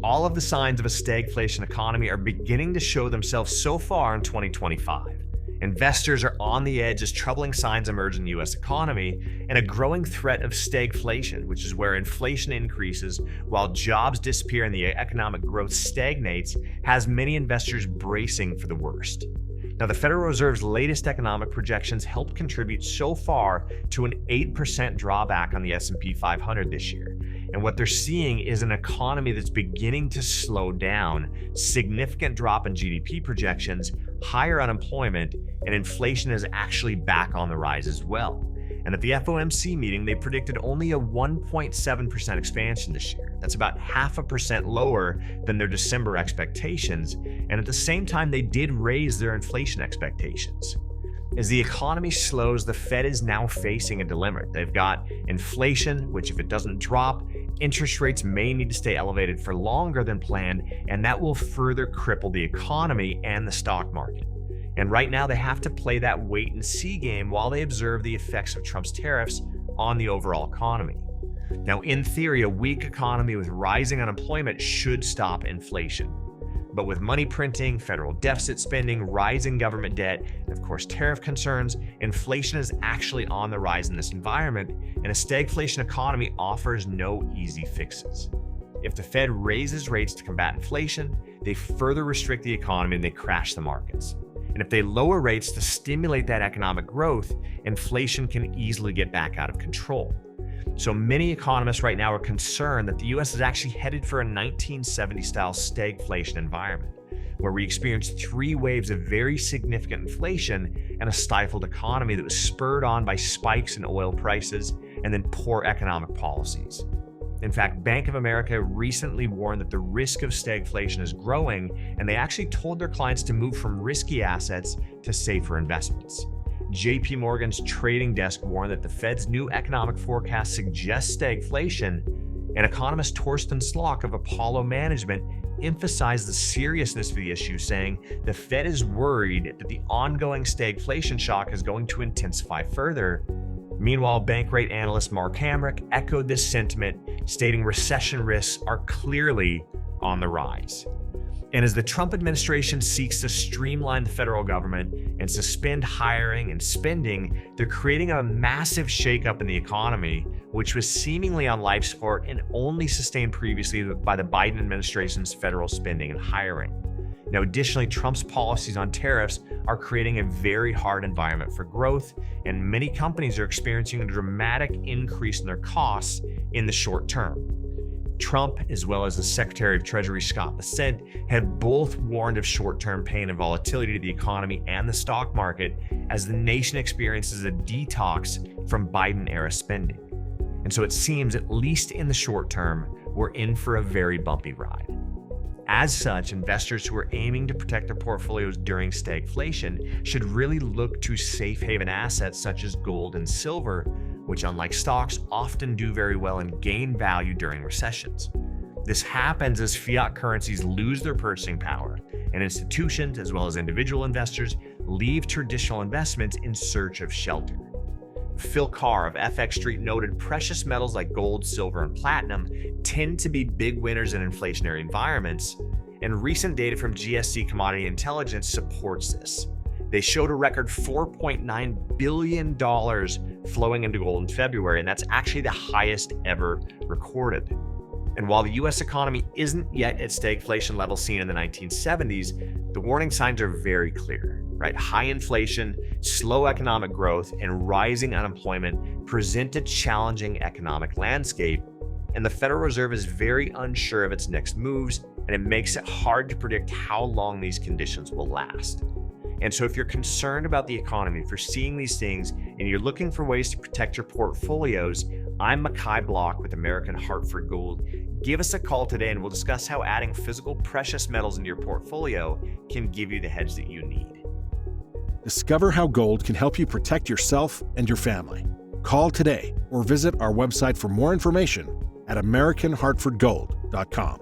All of the signs of a stagflation economy are beginning to show themselves so far in 2025. Investors are on the edge as troubling signs emerge in the U.S. economy and a growing threat of stagflation, which is where inflation increases while jobs disappear and the economic growth stagnates, has many investors bracing for the worst. Now, the Federal Reserve's latest economic projections help contribute so far to an 8% drawback on the S&P 500 this year. And what they're seeing is an economy that's beginning to slow down, significant drop in GDP projections, higher unemployment, and inflation is actually back on the rise as well. And at the FOMC meeting, they predicted only a 1.7% expansion this year. That's about 0.5% lower than their December expectations. And at the same time, they did raise their inflation expectations. As the economy slows, the Fed is now facing a dilemma. They've got inflation, which if it doesn't drop, interest rates may need to stay elevated for longer than planned, and that will further cripple the economy and the stock market. And right now, they have to play that wait and see game while they observe the effects of Trump's tariffs on the overall economy. Now, in theory, a weak economy with rising unemployment should stop inflation. But with money printing, federal deficit spending, rising government debt, and of course tariff concerns, inflation is actually on the rise in this environment, and a stagflation economy offers no easy fixes. If the Fed raises rates to combat inflation, they further restrict the economy and they crash the markets. And if they lower rates to stimulate that economic growth, inflation can easily get back out of control. So many economists right now are concerned that the US is actually headed for a 1970-style stagflation environment, where we experienced 3 waves of very significant inflation and a stifled economy that was spurred on by spikes in oil prices and then poor economic policies. In fact, Bank of America recently warned that the risk of stagflation is growing, and they actually told their clients to move from risky assets to safer investments. JP Morgan's trading desk warned that the Fed's new economic forecast suggests stagflation, and economist Torsten Slok of Apollo Management emphasized the seriousness of the issue, saying the Fed is worried that the ongoing stagflation shock is going to intensify further. Meanwhile, bank rate analyst Mark Hamrick echoed this sentiment, stating recession risks are clearly on the rise. And as the Trump administration seeks to streamline the federal government and suspend hiring and spending, they're creating a massive shakeup in the economy, which was seemingly on life support and only sustained previously by the Biden administration's federal spending and hiring. Now, additionally, Trump's policies on tariffs are creating a very hard environment for growth, and many companies are experiencing a dramatic increase in their costs in the short term. Trump, as well as the Secretary of Treasury Scott Bessent, have both warned of short-term pain and volatility to the economy and the stock market as the nation experiences a detox from Biden-era spending. And so it seems, at least in the short term, we're in for a very bumpy ride. As such, investors who are aiming to protect their portfolios during stagflation should really look to safe haven assets such as gold and silver, which, unlike stocks, often do very well and gain value during recessions. This happens as fiat currencies lose their purchasing power, and institutions, as well as individual investors, leave traditional investments in search of shelter. Phil Carr of FX Street noted precious metals like gold, silver, and platinum tend to be big winners in inflationary environments, and recent data from GSC Commodity Intelligence supports this. They showed a record $4.9 billion flowing into gold in February, and that's actually the highest ever recorded. And while the US economy isn't yet at stagflation levels seen in the 1970s, the warning signs are very clear, right? High inflation, slow economic growth, and rising unemployment present a challenging economic landscape, and the Federal Reserve is very unsure of its next moves, and it makes it hard to predict how long these conditions will last. And so if you're concerned about the economy, if you're seeing these things and you're looking for ways to protect your portfolios, I'm Mackay Block with American Hartford Gold. Give us a call today and we'll discuss how adding physical precious metals into your portfolio can give you the hedge that you need. Discover how gold can help you protect yourself and your family. Call today or visit our website for more information at AmericanHartfordGold.com.